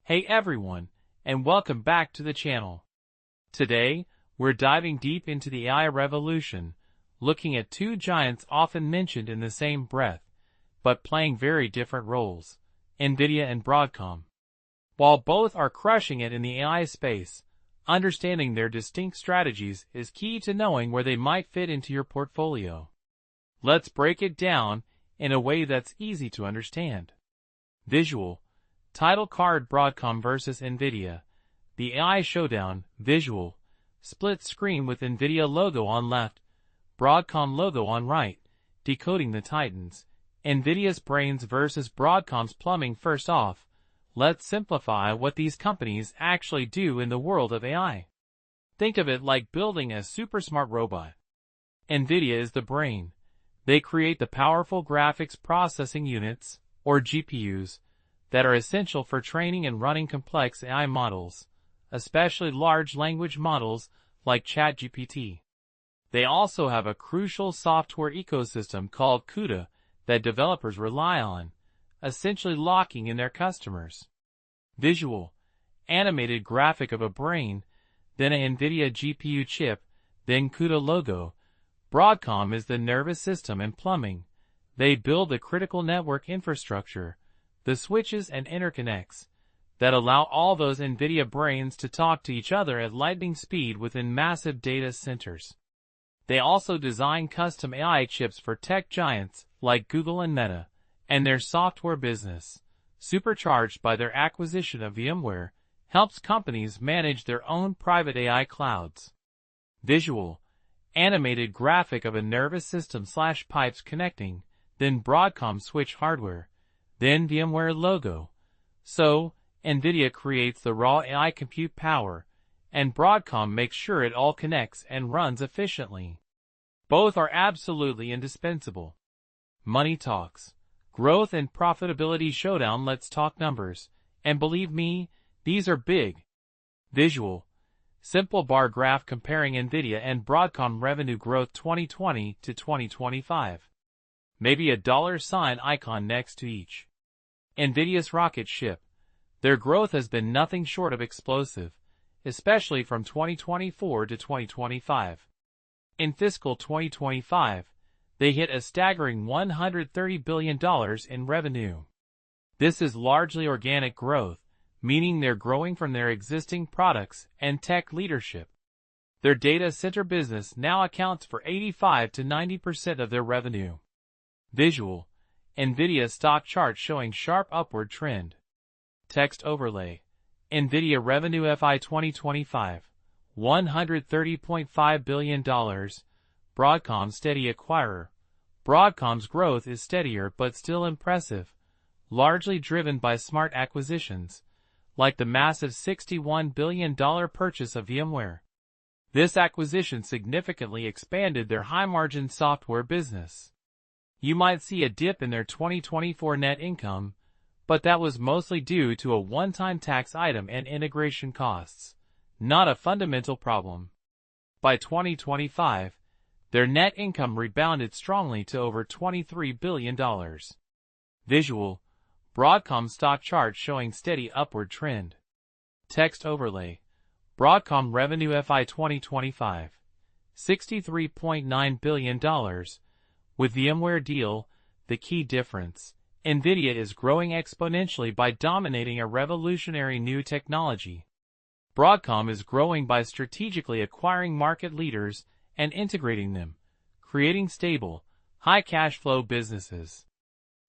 Hey everyone, and welcome back to the channel. Today, we're diving deep into the AI revolution, looking at two giants often mentioned in the same breath, but playing very different roles, NVIDIA and Broadcom. While both are crushing it in the AI space, understanding their distinct strategies is key to knowing where they might fit into your portfolio. Let's break it down in a way that's easy to understand. Visual. Title card: Broadcom vs NVIDIA. The AI showdown. Visual. Split screen with NVIDIA logo on left, Broadcom logo on right, decoding the titans. NVIDIA's brains versus Broadcom's plumbing. First off, let's simplify what these companies actually do in the world of AI. Think of it like building a super smart robot. NVIDIA is the brain. They create the powerful graphics processing units, or GPUs, that are essential for training and running complex AI models, especially large language models like ChatGPT. They also have a crucial software ecosystem called CUDA that developers rely on, essentially locking in their customers. Visual. Animated graphic of a brain, then an NVIDIA GPU chip, then CUDA logo. Broadcom is the nervous system and plumbing. They build the critical network infrastructure, the switches and interconnects, that allow all those NVIDIA brains to talk to each other at lightning speed within massive data centers. They also design custom AI chips for tech giants like Google and Meta, and their software business, supercharged by their acquisition of VMware, helps companies manage their own private AI clouds. Visual. Animated graphic of a nervous system / pipes connecting, then Broadcom switch hardware, then VMware logo. So, NVIDIA creates the raw AI compute power, and Broadcom makes sure it all connects and runs efficiently. Both are absolutely indispensable. Money talks. Growth and profitability showdown. Let's talk numbers, and believe me, these are big. Visual. Simple bar graph comparing NVIDIA and Broadcom revenue growth 2020 to 2025. Maybe a $sign icon next to each. NVIDIA's rocket ship. Their growth has been nothing short of explosive, especially from 2024 to 2025. In fiscal 2025, they hit a staggering $130 billion in revenue. This is largely organic growth, meaning they're growing from their existing products and tech leadership. Their data center business now accounts for 85 to 90% of their revenue. Visual. NVIDIA stock chart showing sharp upward trend. Text overlay. NVIDIA revenue FY 2025, $130.5 billion. Broadcom steady acquirer. Broadcom's growth is steadier but still impressive, largely driven by smart acquisitions, like the massive $61 billion purchase of VMware. This acquisition significantly expanded their high-margin software business. You might see a dip in their 2024 net income, but that was mostly due to a one-time tax item and integration costs, not a fundamental problem. By 2025, their net income rebounded strongly to over $23 billion. Visual. Broadcom stock chart showing steady upward trend. Text overlay. Broadcom revenue FY 2025, $63.9 billion. With VMware deal, the key difference, NVIDIA is growing exponentially by dominating a revolutionary new technology. Broadcom is growing by strategically acquiring market leaders and integrating them, creating stable, high cash flow businesses.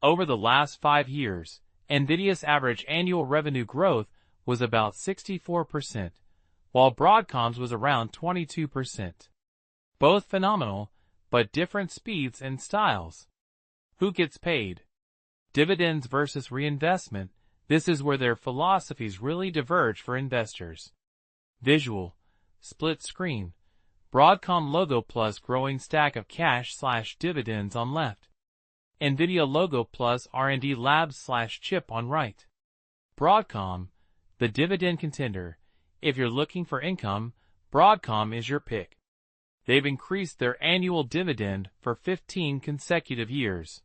Over the last 5 years, NVIDIA's average annual revenue growth was about 64%, while Broadcom's was around 22%. Both phenomenal, but different speeds and styles. Who gets paid? Dividends versus reinvestment. This is where their philosophies really diverge for investors. Visual. Split screen. Broadcom logo plus growing stack of cash / dividends on left. NVIDIA logo plus R&D labs / chip on right. Broadcom, the dividend contender. If you're looking for income, Broadcom is your pick. They've increased their annual dividend for 15 consecutive years.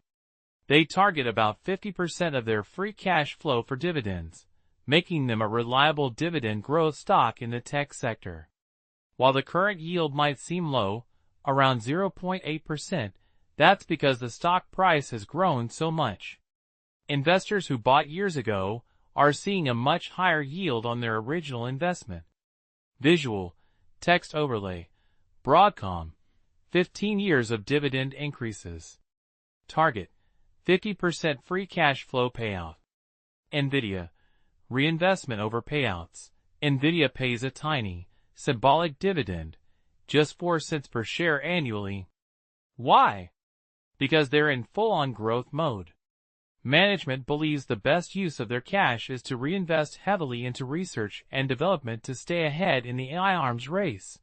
They target about 50% of their free cash flow for dividends, making them a reliable dividend growth stock in the tech sector. While the current yield might seem low, around 0.8%, that's because the stock price has grown so much. Investors who bought years ago are seeing a much higher yield on their original investment. Visual, text overlay, Broadcom, 15 years of dividend increases. Target, 50% free cash flow payout. NVIDIA, reinvestment over payouts. NVIDIA pays a tiny, symbolic dividend, just 4 cents per share annually. Why? Because they're in full-on growth mode. Management believes the best use of their cash is to reinvest heavily into research and development to stay ahead in the AI arms race,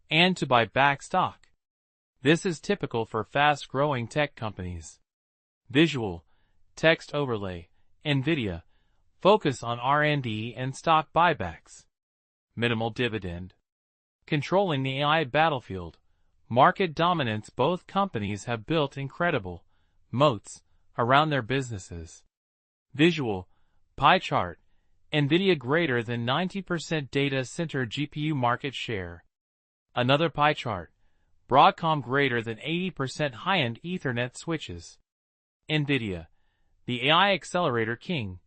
and to buy back stock. This is typical for fast-growing tech companies. Visual, text overlay, NVIDIA, focus on R&D and stock buybacks. Minimal dividend. Controlling the AI battlefield. Market dominance. Both companies have built incredible moats around their businesses. Visual, pie chart, NVIDIA greater than 90% data center GPU market share. Another pie chart, Broadcom greater than 80% high-end Ethernet switches. NVIDIA, the AI accelerator king.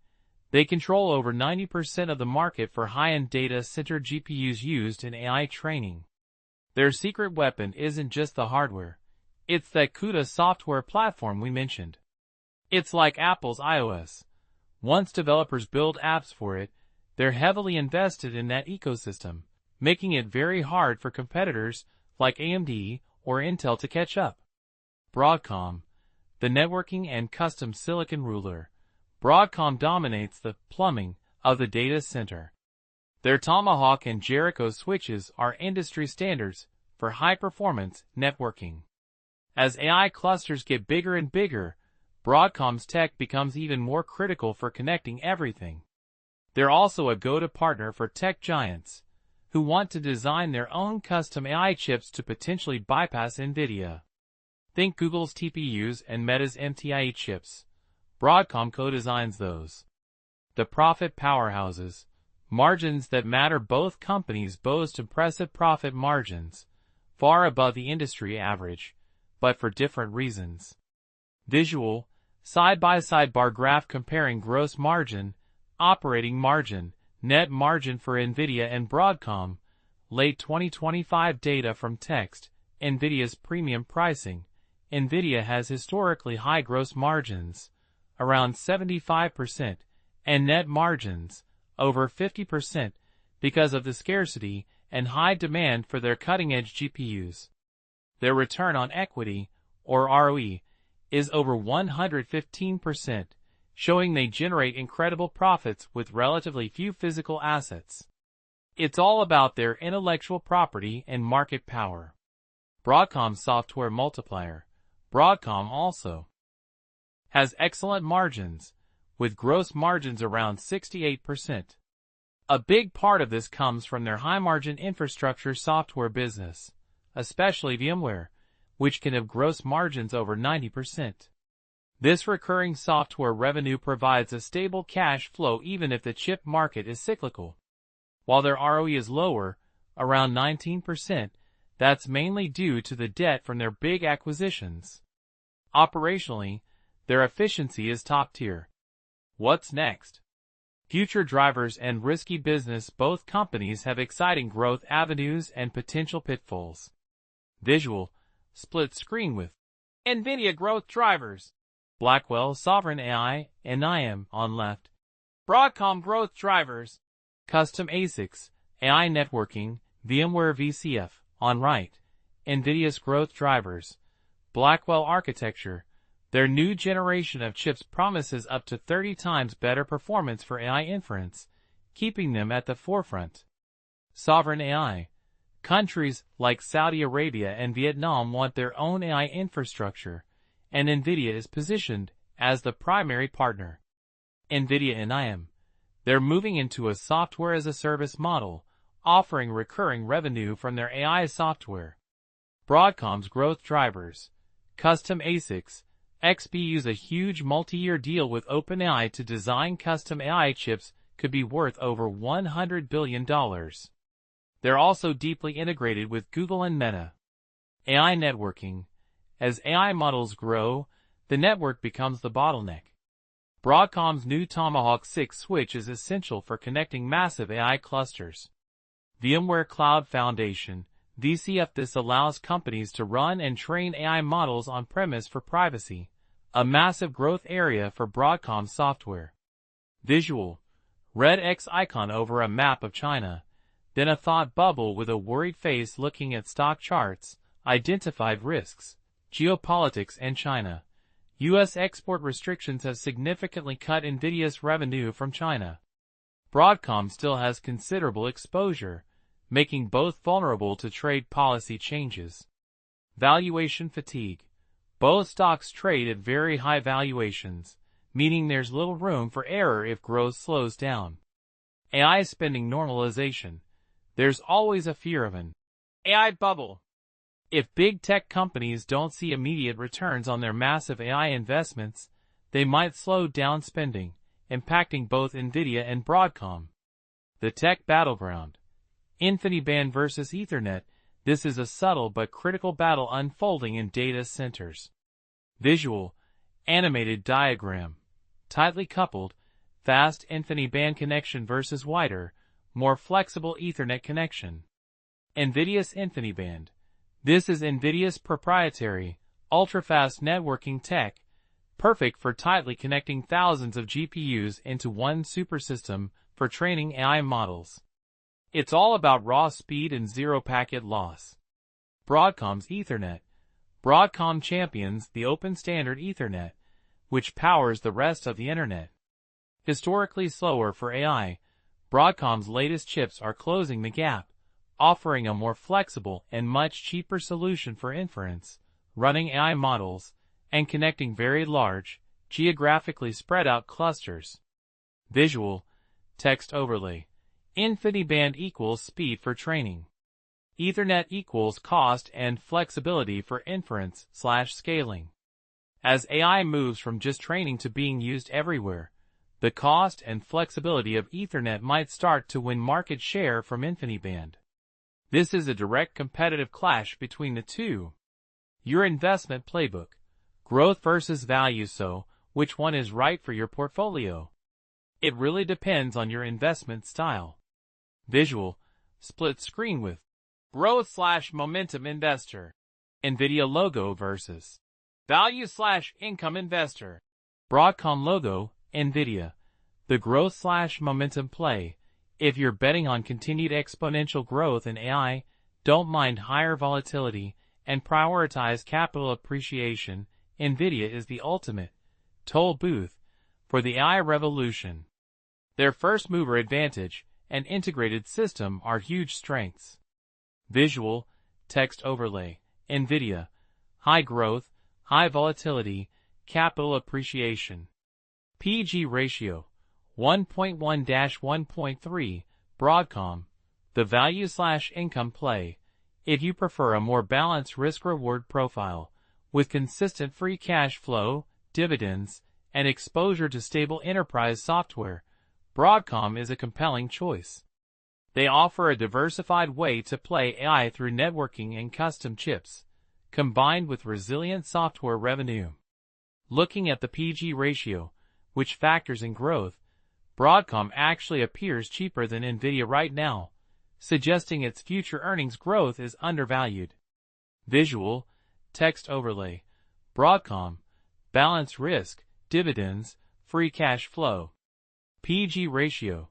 They control over 90% of the market for high-end data center GPUs used in AI training. Their secret weapon isn't just the hardware. It's that CUDA software platform we mentioned. It's like Apple's iOS. Once developers build apps for it, they're heavily invested in that ecosystem, making it very hard for competitors like AMD or Intel to catch up. Broadcom, the networking and custom silicon ruler. Broadcom dominates the plumbing of the data center. Their Tomahawk and Jericho switches are industry standards for high-performance networking. As AI clusters get bigger and bigger, Broadcom's tech becomes even more critical for connecting everything. They're also a go-to partner for tech giants who want to design their own custom AI chips to potentially bypass NVIDIA. Think Google's TPUs and Meta's MTIE chips. Broadcom co-designs those. The profit powerhouses. Margins that matter. Both companies boast impressive profit margins, far above the industry average, but for different reasons. Visual, side-by-side bar graph comparing gross margin, operating margin, net margin for NVIDIA and Broadcom. Late 2025 data from Text, NVIDIA's premium pricing. NVIDIA has historically high gross margins, around 75%, and net margins, over 50%, because of the scarcity and high demand for their cutting-edge GPUs. Their return on equity, or ROE, is over 115%, showing they generate incredible profits with relatively few physical assets. It's all about their intellectual property and market power. Broadcom software multiplier. Broadcom also has excellent margins, with gross margins around 68%. A big part of this comes from their high-margin infrastructure software business, especially VMware, which can have gross margins over 90%. This recurring software revenue provides a stable cash flow even if the chip market is cyclical. While their ROE is lower, around 19%, that's mainly due to the debt from their big acquisitions. Operationally, their efficiency is top tier. What's next? Future drivers and risky business. Both companies have exciting growth avenues and potential pitfalls. Visual, split screen with NVIDIA growth drivers. Blackwell Sovereign AI, NIM on left. Broadcom growth drivers. Custom ASICs, AI networking, VMware VCF on right. NVIDIA's growth drivers. Blackwell architecture. Their new generation of chips promises up to 30 times better performance for AI inference, keeping them at the forefront. Sovereign AI. Countries like Saudi Arabia and Vietnam want their own AI infrastructure, and NVIDIA is positioned as the primary partner. NVIDIA NIM. They're moving into a software-as-a-service model, offering recurring revenue from their AI software. Broadcom's growth drivers. Custom ASICs. XP use a huge multi-year deal with OpenAI to design custom AI chips could be worth over $100 billion. They're also deeply integrated with Google and Meta. AI networking. As AI models grow, the network becomes the bottleneck. Broadcom's new Tomahawk 6 switch is essential for connecting massive AI clusters. VMware Cloud Foundation, VCF. This allows companies to run and train AI models on-premise for privacy, a massive growth area for Broadcom software. Visual. Red X icon over a map of China, then a thought bubble with a worried face looking at stock charts, identified risks, geopolitics and China. U.S. export restrictions have significantly cut NVIDIA's revenue from China. Broadcom still has considerable exposure, making both vulnerable to trade policy changes. Valuation fatigue. Both stocks trade at very high valuations, meaning there's little room for error if growth slows down. AI spending normalization. There's always a fear of an AI bubble. If big tech companies don't see immediate returns on their massive AI investments, they might slow down spending, impacting both NVIDIA and Broadcom. The tech battleground. InfiniBand versus Ethernet. This is a subtle but critical battle unfolding in data centers. Visual. Animated diagram. Tightly coupled, fast InfiniBand connection versus wider, more flexible Ethernet connection. NVIDIA's InfiniBand. This is NVIDIA's proprietary, ultra-fast networking tech, perfect for tightly connecting thousands of GPUs into one supersystem for training AI models. It's all about raw speed and zero packet loss. Broadcom's Ethernet. Broadcom champions the open standard Ethernet, which powers the rest of the internet. Historically slower for AI, Broadcom's latest chips are closing the gap, offering a more flexible and much cheaper solution for inference, running AI models, and connecting very large, geographically spread out clusters. Visual. Text overlay. InfiniBand equals speed for training. Ethernet equals cost and flexibility for inference/scaling. As AI moves from just training to being used everywhere, the cost and flexibility of Ethernet might start to win market share from InfiniBand. This is a direct competitive clash between the two. Your investment playbook. Growth versus value. So, which one is right for your portfolio? It really depends on your investment style. Visual. Split screen with growth/momentum investor. NVIDIA logo versus value/income investor. Broadcom logo, NVIDIA. The growth/momentum play. If you're betting on continued exponential growth in AI, don't mind higher volatility, and prioritize capital appreciation, NVIDIA is the ultimate toll booth for the AI revolution. Their first-mover advantage and integrated system are huge strengths. Visual. Text overlay. NVIDIA. High growth, high volatility, capital appreciation. PG ratio. 1.1-1.3, Broadcom. The value/income play. If you prefer a more balanced risk-reward profile, with consistent free cash flow, dividends, and exposure to stable enterprise software, Broadcom is a compelling choice. They offer a diversified way to play AI through networking and custom chips, combined with resilient software revenue. Looking at the PG ratio, which factors in growth, Broadcom actually appears cheaper than NVIDIA right now, suggesting its future earnings growth is undervalued. Visual. Text overlay. Broadcom. Balance risk, dividends, free cash flow. PG ratio.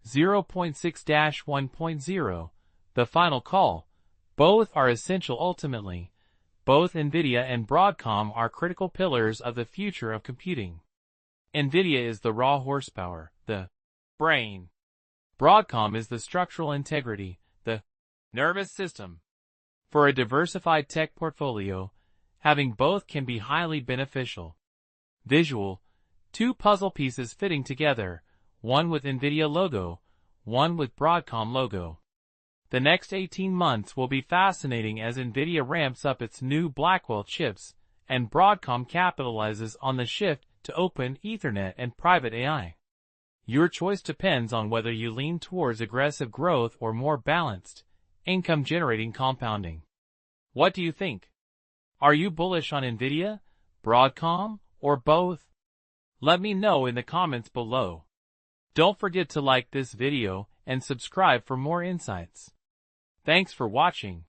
0.6-1.0. The final call. Both are essential ultimately. Both NVIDIA and Broadcom are critical pillars of the future of computing. NVIDIA is the raw horsepower, the brain. Broadcom is the structural integrity, the nervous system. For a diversified tech portfolio, having both can be highly beneficial. Visual. Two puzzle pieces fitting together, one with NVIDIA logo, one with Broadcom logo. The next 18 months will be fascinating as NVIDIA ramps up its new Blackwell chips, and Broadcom capitalizes on the shift to open Ethernet and private AI. Your choice depends on whether you lean towards aggressive growth or more balanced, income-generating compounding. What do you think? Are you bullish on NVIDIA, Broadcom, or both? Let me know in the comments below. Don't forget to like this video and subscribe for more insights. Thanks for watching.